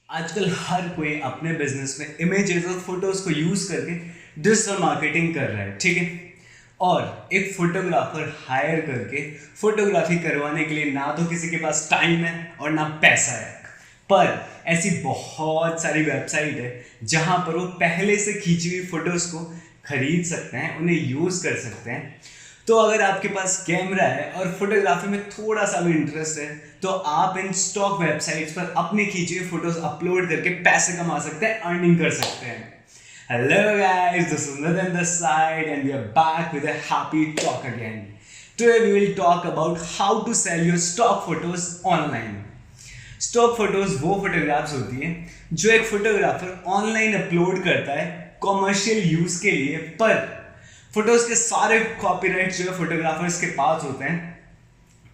आजकल हर कोई अपने बिजनेस में इमेजेस और फोटोज को यूज करके डिजिटल मार्केटिंग कर रहा है, ठीक है। और एक फोटोग्राफर हायर करके फोटोग्राफी करवाने के लिए ना तो किसी के पास टाइम है और ना पैसा है। पर ऐसी बहुत सारी वेबसाइट है जहां पर वो पहले से खींची हुई फोटोज को खरीद सकते हैं, उन्हें यूज कर सकते हैं। तो अगर आपके पास कैमरा है और फोटोग्राफी में थोड़ा सा भी इंटरेस्ट है तो आप इन स्टॉक वेबसाइट्स पर अपनी खींची हुई फोटोज अपलोड करके पैसे कमा सकते हैं, अर्निंग कर सकते हैं। Hello guys, this is Nitin this side and we are back with a happy talk again. Today we will talk about how to sell your stock photos online. Stock photos वो photographs होती हैं जो एक photographer online upload करता है commercial use के लिए। पर फोटोज के सारे कॉपीराइट जो है फोटोग्राफर्स के पास होते हैं,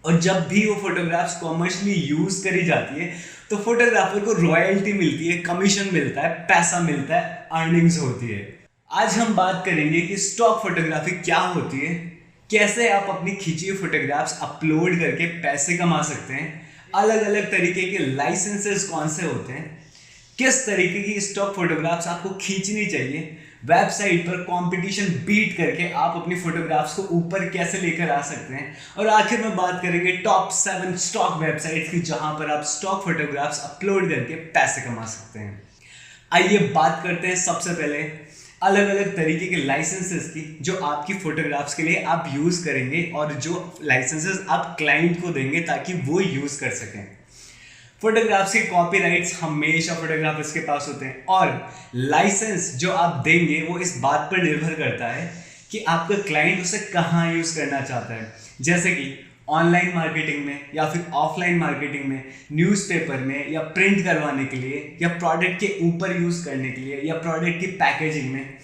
और जब भी वो फोटोग्राफ्स कॉमर्शियली यूज करी जाती है तो फोटोग्राफर को रॉयल्टी मिलती है, कमीशन मिलता है, पैसा मिलता है, अर्निंग्स होती है। आज हम बात करेंगे कि स्टॉक फोटोग्राफी क्या होती है, कैसे आप अपनी खींची हुई फोटोग्राफ्स अपलोड करके पैसे कमा सकते हैं, अलग अलग तरीके के लाइसेंसेस कौन से होते हैं, किस तरीके की स्टॉक फोटोग्राफ्स आपको खींचनी चाहिए, वेबसाइट पर कंपटीशन बीट करके आप अपनी फोटोग्राफ्स को ऊपर कैसे लेकर आ सकते हैं, और आखिर में बात करेंगे टॉप 7 स्टॉक वेबसाइट्स की जहां पर आप स्टॉक फोटोग्राफ्स अपलोड करके पैसे कमा सकते हैं। आइए बात करते हैं सबसे पहले अलग अलग तरीके के लाइसेंसेस की जो आपकी फोटोग्राफ्स के लिए आप यूज करेंगे और जो लाइसेंसेस आप क्लाइंट को देंगे ताकि वो यूज कर सकें। फोटोग्राफ्स के कॉपीराइट्स हमेशा फोटोग्राफर्स के पास होते हैं, और लाइसेंस जो आप देंगे वो इस बात पर निर्भर करता है कि आपका क्लाइंट उसे कहाँ यूज़ करना चाहता है। जैसे कि ऑनलाइन मार्केटिंग में या फिर ऑफलाइन मार्केटिंग में, न्यूज़पेपर में या प्रिंट करवाने के लिए, या प्रोडक्ट के ऊपर यूज़ करने के लिए, या प्रोडक्ट की पैकेजिंग में,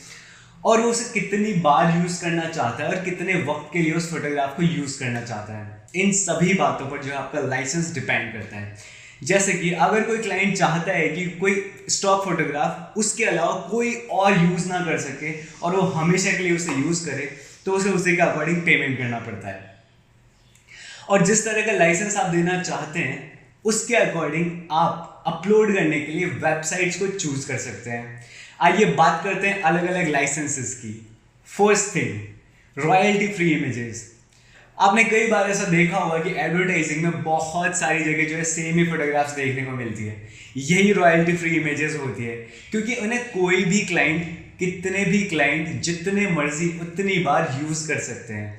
और वो उसे कितनी बार यूज़ करना चाहता है और कितने वक्त के लिए उस फोटोग्राफ को यूज़ करना चाहता है। इन सभी बातों पर जो आपका लाइसेंस डिपेंड करता है। जैसे कि अगर कोई क्लाइंट चाहता है कि कोई स्टॉक फोटोग्राफ उसके अलावा कोई और यूज़ ना कर सके और वो हमेशा के लिए उसे यूज़ करे, तो उसे उसी के अकॉर्डिंग पेमेंट करना पड़ता है। और जिस तरह का लाइसेंस आप देना चाहते हैं उसके अकॉर्डिंग आप अपलोड करने के लिए वेबसाइट्स को चूज कर सकते हैं। आइए बात करते हैं अलग अलग लाइसेंसेस की। First thing, royalty free images. आपने कई बार ऐसा देखा होगा कि एडवर्टाइजिंग में बहुत सारी जगह जो है सेम ही फोटोग्राफ्स देखने को मिलती है। यही रॉयल्टी फ्री इमेजेस होती है, क्योंकि उन्हें कोई भी क्लाइंट, कितने भी क्लाइंट जितने मर्जी उतनी बार यूज कर सकते हैं।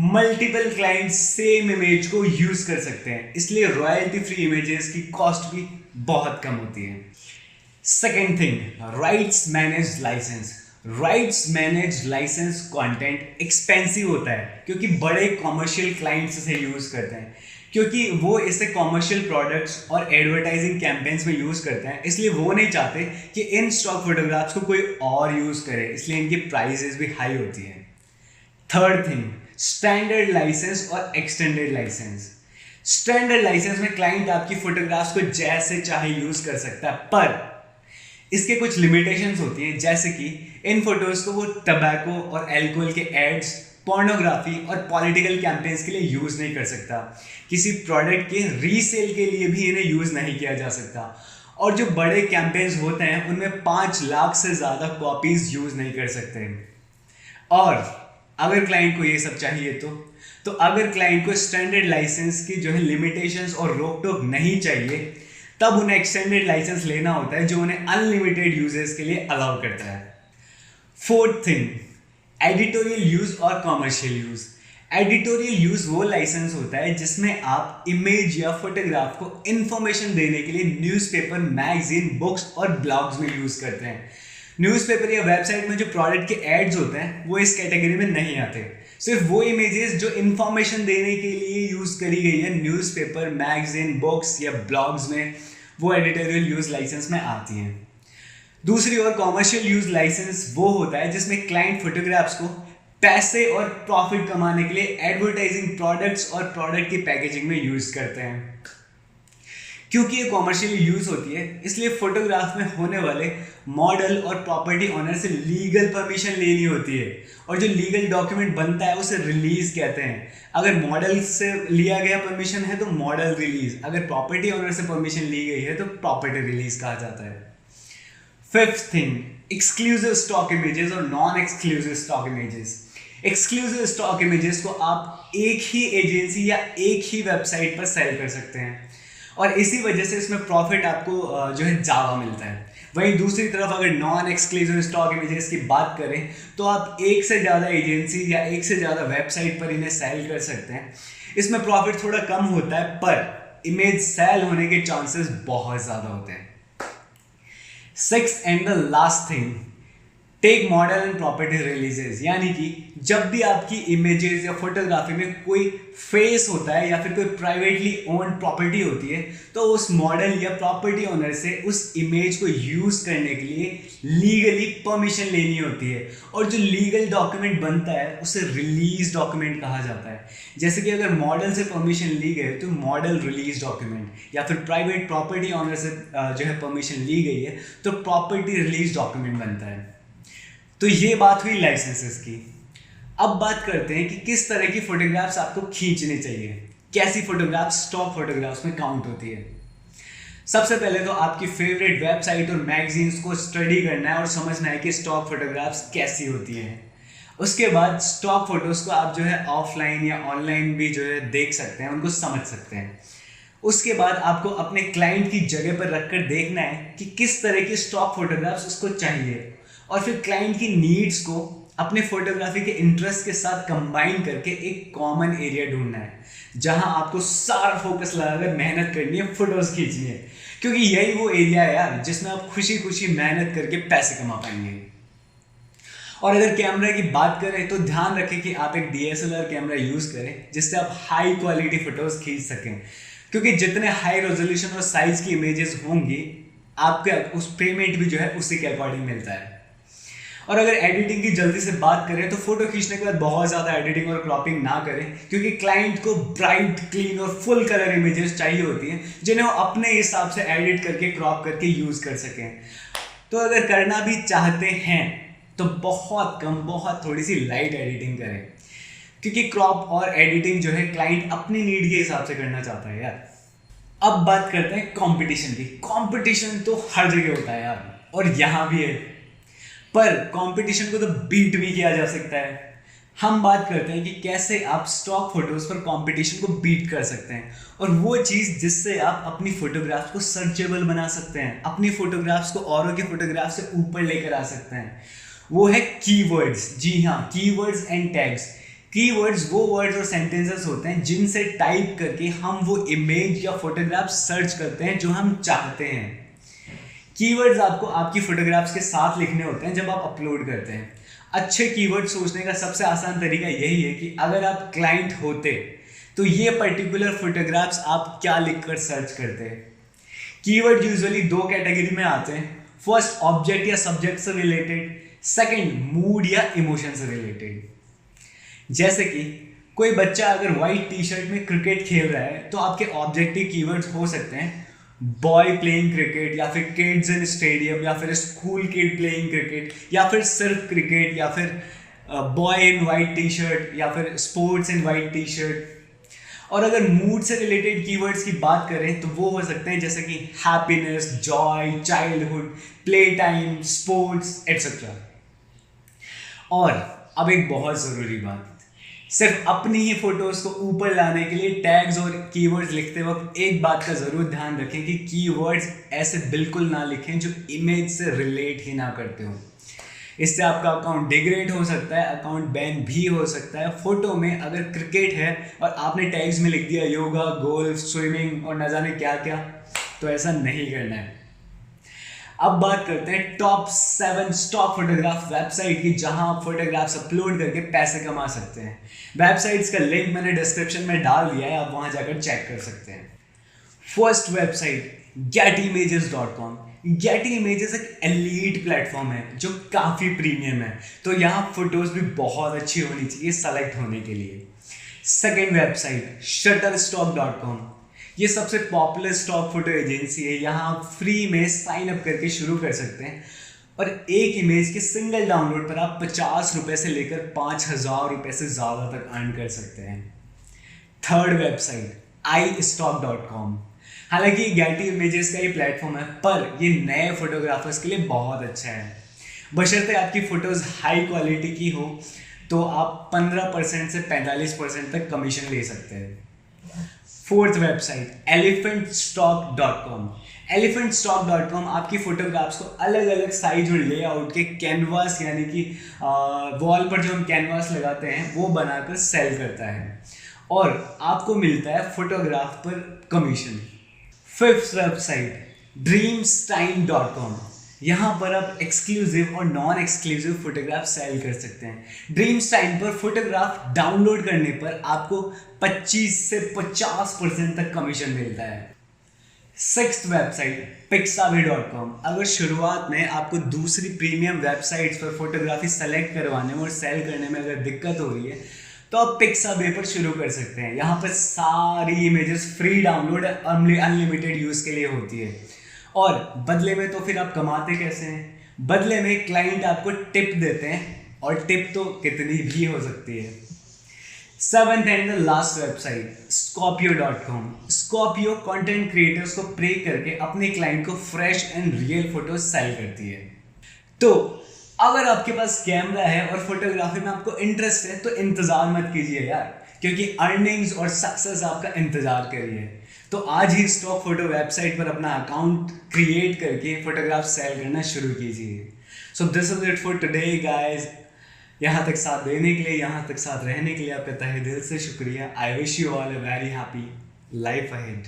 मल्टीपल क्लाइंट सेम इमेज को यूज कर सकते हैं, इसलिए रॉयल्टी फ्री इमेजेस की कॉस्ट भी बहुत कम होती है। Second thing, rights managed license. Rights manage license content expensive होता है क्योंकि बड़े कॉमर्शियल क्लाइंट्स इसे यूज करते हैं, क्योंकि वो इसे कॉमर्शियल प्रोडक्ट्स और एडवर्टाइजिंग कैंपेन्स में यूज करते हैं। इसलिए वो नहीं चाहते कि इन स्टॉक फोटोग्राफ्स को कोई और यूज करे, इसलिए इनकी प्राइसेस भी हाई होती है। थर्ड थिंग, स्टैंडर्ड लाइसेंस और एक्सटेंडेड लाइसेंस। स्टैंडर्ड लाइसेंस में क्लाइंट आपकी फोटोग्राफ्स को जैसे चाहे यूज कर सकता है, पर इसके कुछ लिमिटेशंस होती हैं। जैसे कि इन फोटोज को वो टबैको और अल्कोहल के एड्स, पोर्नोग्राफी और पॉलिटिकल कैंपेन्स के लिए यूज नहीं कर सकता। किसी प्रोडक्ट के रीसेल के लिए भी इन्हें यूज नहीं किया जा सकता। और जो बड़े कैंपेन्स होते हैं उनमें 5 लाख से ज़्यादा कॉपीज यूज नहीं कर सकते। और अगर क्लाइंट को ये सब चाहिए तो अगर क्लाइंट को स्टैंडर्ड लाइसेंस की जो है लिमिटेशंस और रोक टोक नहीं चाहिए, तब उन्हें एक्सटेंडेड लाइसेंस लेना होता है जो उन्हें अनलिमिटेड यूजेस के लिए अलाउ करता है। फोर्थ थिंग, एडिटोरियल यूज और कॉमर्शियल यूज। एडिटोरियल यूज वो लाइसेंस होता है जिसमें आप इमेज या फोटोग्राफ को इंफॉर्मेशन देने के लिए न्यूज़पेपर, मैगजीन, बुक्स और ब्लॉग्स में यूज करते हैं। न्यूज़पेपर या वेबसाइट में जो प्रोडक्ट के एड्स होते हैं वो इस कैटेगरी में नहीं आते। सिर्फ वो इमेजेस जो इंफॉर्मेशन देने के लिए यूज करी गई है न्यूज़पेपर, मैगजीन, बुक्स या ब्लॉग्स में, वो एडिटोरियल यूज लाइसेंस में आती हैं। दूसरी ओर कॉमर्शियल यूज लाइसेंस वो होता है जिसमें क्लाइंट फोटोग्राफ्स को पैसे और प्रॉफिट कमाने के लिए एडवर्टाइजिंग, प्रोडक्ट्स और प्रोडक्ट की पैकेजिंग में यूज करते हैं। क्योंकि ये कॉमर्शियली यूज होती है, इसलिए फोटोग्राफ में होने वाले मॉडल और प्रॉपर्टी ऑनर से लीगल परमिशन लेनी होती है, और जो लीगल डॉक्यूमेंट बनता है उसे रिलीज कहते हैं। अगर मॉडल से लिया गया परमिशन है तो मॉडल रिलीज, अगर प्रॉपर्टी ऑनर से परमिशन ली गई है तो प्रॉपर्टी रिलीज कहा जाता है। Fifth thing, exclusive stock images और non exclusive stock images. Exclusive stock images को आप एक ही एजेंसी या एक ही वेबसाइट पर सेल कर सकते हैं, और इसी वजह से इसमें प्रॉफिट आपको जो है ज़्यादा मिलता है। वहीं दूसरी तरफ अगर नॉन एक्सक्लूसिव स्टॉक इमेजेस की बात करें तो आप एक से ज़्यादा एजेंसी या एक से ज़्यादा वेबसाइट पर इन्हें सेल कर सकते हैं। इसमें प्रॉफिट थोड़ा कम होता है, पर इमेज सेल होने के चांसेस बहुत ज़्यादा होते हैं। Sixth and the last thing, take model and property releases, यानी कि जब भी आपकी इमेजेस या फोटोग्राफी में कोई फेस होता है या फिर कोई प्राइवेटली ओन्ड प्रॉपर्टी होती है, तो उस मॉडल या प्रॉपर्टी ओनर से उस इमेज को यूज करने के लिए लीगली परमिशन लेनी होती है, और जो लीगल डॉक्यूमेंट बनता है उसे रिलीज डॉक्यूमेंट कहा जाता है। जैसे कि अगर मॉडल से परमिशन ली गई तो मॉडल रिलीज डॉक्यूमेंट, या फिर प्राइवेट प्रॉपर्टी ओनर से जो है परमिशन ली गई है तो प्रॉपर्टी रिलीज डॉक्यूमेंट बनता है। तो ये बात हुई लाइसेंसेस की। अब बात करते हैं कि किस तरह की फोटोग्राफ्स आपको खींचनी चाहिए, कैसी फोटोग्राफ्स स्टॉक फोटोग्राफ्स में काउंट होती है। सबसे पहले तो आपकी फेवरेट वेबसाइट और मैगजीन्स को स्टडी करना है और समझना है कि स्टॉक फोटोग्राफ्स कैसी होती हैं। उसके बाद स्टॉक फोटोज को आप जो है ऑफलाइन या ऑनलाइन भी जो है देख सकते हैं, उनको समझ सकते हैं। उसके बाद आपको अपने क्लाइंट की जगह पर रखकर देखना है कि किस तरह की स्टॉक फोटोग्राफ्स उसको चाहिए, और फिर क्लाइंट की नीड्स को अपने फोटोग्राफी के इंटरेस्ट के साथ कंबाइन करके एक कॉमन एरिया ढूंढना है जहां आपको सारा फोकस लगाकर मेहनत करनी है, फोटोज खींचनी है, क्योंकि यही वो एरिया है यार जिसमें आप खुशी खुशी मेहनत करके पैसे कमा पाएंगे। और अगर कैमरा की बात करें तो ध्यान रखें कि आप एक DSLR कैमरा यूज करें जिससे आप हाई क्वालिटी फोटोज खींच सकें, क्योंकि जितने हाई रेजोल्यूशन और साइज की इमेजेस होंगी आपके उस पेमेंट भी जो है उसी के अकॉर्डिंग मिलता है। और अगर एडिटिंग की जल्दी से बात करें तो फोटो खींचने के बाद बहुत ज़्यादा एडिटिंग और क्रॉपिंग ना करें, क्योंकि क्लाइंट को ब्राइट, क्लीन और फुल कलर इमेजेस चाहिए होती हैं जिन्हें वो अपने हिसाब से एडिट करके क्रॉप करके यूज़ कर सकें। तो अगर करना भी चाहते हैं तो बहुत कम, बहुत थोड़ी सी लाइट एडिटिंग करें, क्योंकि क्रॉप और एडिटिंग जो है क्लाइंट अपनी नीड के हिसाब से करना चाहता है यार। अब बात करते हैं कंपटीशन की। कंपटीशन तो हर जगह होता है यार, और यहाँ भी है, पर कंपटीशन को तो बीट भी किया जा सकता है। हम बात करते हैं कि कैसे आप स्टॉक फोटोज पर कंपटीशन को बीट कर सकते हैं, और वो चीज़ जिससे आप अपनी फोटोग्राफ्स को सर्चेबल बना सकते हैं, अपनी फोटोग्राफ्स को औरों के फोटोग्राफ से ऊपर लेकर आ सकते हैं, वो है कीवर्ड्स। जी हाँ, कीवर्ड्स एंड टैग्स। कीवर्ड्स वो वर्ड्स और सेंटेंसेस होते हैं जिनसे टाइप करके हम वो इमेज या फोटोग्राफ सर्च करते हैं जो हम चाहते हैं। कीवर्ड्स आपको आपकी फोटोग्राफ्स के साथ लिखने होते हैं जब आप अपलोड करते हैं। अच्छे कीवर्ड सोचने का सबसे आसान तरीका यही है कि अगर आप क्लाइंट होते तो ये पर्टिकुलर फोटोग्राफ्स आप क्या लिखकर सर्च करते हैं। कीवर्ड यूजुअली दो कैटेगरी में आते हैं, फर्स्ट ऑब्जेक्ट या सब्जेक्ट से रिलेटेड, सेकंड मूड या इमोशन से रिलेटेड। जैसे कि कोई बच्चा अगर वाइट टी-शर्ट में क्रिकेट खेल रहा है तो आपके ऑब्जेक्टिव कीवर्ड्स हो सकते हैं बॉय प्लेइंग क्रिकेट, या फिर किड्स इन स्टेडियम, या फिर स्कूल किड प्लेइंग क्रिकेट, या फिर सिर्फ क्रिकेट, या फिर बॉय इन वाइट टी-शर्ट, या फिर स्पोर्ट्स इन वाइट टी-शर्ट। और अगर मूड से रिलेटेड कीवर्ड्स की बात करें तो वो हो सकते हैं जैसे कि happiness, Joy, childhood, play time, sports etcetera. और अब एक बहुत ज़रूरी बात, सिर्फ अपनी ही फोटोज को ऊपर लाने के लिए टैग्स और कीवर्ड्स लिखते वक्त एक बात का ज़रूर ध्यान रखें कि कीवर्ड्स ऐसे बिल्कुल ना लिखें जो इमेज से रिलेट ही ना करते हो। इससे आपका अकाउंट डिग्रेड हो सकता है, अकाउंट बैन भी हो सकता है। फोटो में अगर क्रिकेट है और आपने टैग्स में लिख दिया योगा, गोल्फ, स्विमिंग और न जाने क्या क्या, तो ऐसा नहीं करना है। अब बात करते हैं टॉप 7 स्टॉक फोटोग्राफ वेबसाइट की जहां आप फोटोग्राफ्स अपलोड करके पैसे कमा सकते हैं। वेबसाइट्स का लिंक मैंने डिस्क्रिप्शन में डाल दिया है, आप वहां जाकर चेक कर सकते हैं। First website getimages.com। Getty images एक एलीट प्लेटफॉर्म है जो काफ़ी प्रीमियम है, तो यहाँ फोटोज भी बहुत अच्छी होनी चाहिए सेलेक्ट होने के लिए। Second website shutterstock.com। ये सबसे पॉपुलर स्टॉक फोटो एजेंसी है। यहाँ आप फ्री में साइन अप करके शुरू कर सकते हैं और एक इमेज के सिंगल डाउनलोड पर आप 50 रुपये से लेकर 5,000 रुपये से ज़्यादा तक अर्न कर सकते हैं। Third website iStock.com। हालांकि ये गैटी इमेजेस का ही प्लेटफॉर्म है, पर ये नए फोटोग्राफर्स के लिए बहुत अच्छा है। बशर्ते आपकी फ़ोटोज़ हाई क्वालिटी की हो तो आप 15% से 45% तक कमीशन ले सकते हैं। Fourth website elephantstock.com। elephantstock.com आपकी फ़ोटोग्राफ्स को अलग अलग साइज और लेआउट के कैनवास यानी कि वॉल पर जो हम कैनवास लगाते हैं वो बनाकर सेल करता है और आपको मिलता है फोटोग्राफ पर कमीशन। Fifth website dreamstime.com। यहाँ पर आप एक्सक्लूसिव और नॉन एक्सक्लूसिव फोटोग्राफ सेल कर सकते हैं। ड्रीमस्टाइम पर फोटोग्राफ डाउनलोड करने पर आपको 25 से 50% तक कमीशन मिलता है। Sixth website pixabay.com। अगर शुरुआत में आपको दूसरी प्रीमियम वेबसाइट्स पर फोटोग्राफी सेलेक्ट करवाने में और सेल करने में अगर दिक्कत हो रही है तो आप पिक्साबे पर शुरू कर सकते हैं। यहाँ पर सारी images free download unlimited use के लिए होती है और बदले में तो फिर आप कमाते कैसे हैं? बदले में क्लाइंट आपको टिप देते हैं और टिप तो कितनी भी हो सकती है। Seventh and the last website Scorpio.com। Scorpio content creators को प्रे करके अपने क्लाइंट को fresh and real photo sale करती है। तो अगर आपके पास कैमरा है और फोटोग्राफी में आपको इंटरेस्ट है तो इंतज़ार मत कीजिए यार, क्योंकि अर्निंग्स और सक्सेस आपका इंतज़ार कर रही है। तो आज ही स्टॉक फोटो वेबसाइट पर अपना अकाउंट क्रिएट करके फोटोग्राफ सेल करना शुरू कीजिए। So this is it for today guys. यहाँ तक साथ देने के लिए, यहाँ तक साथ रहने के लिए आपका तहे दिल से शुक्रिया। I wish you all a very happy life ahead.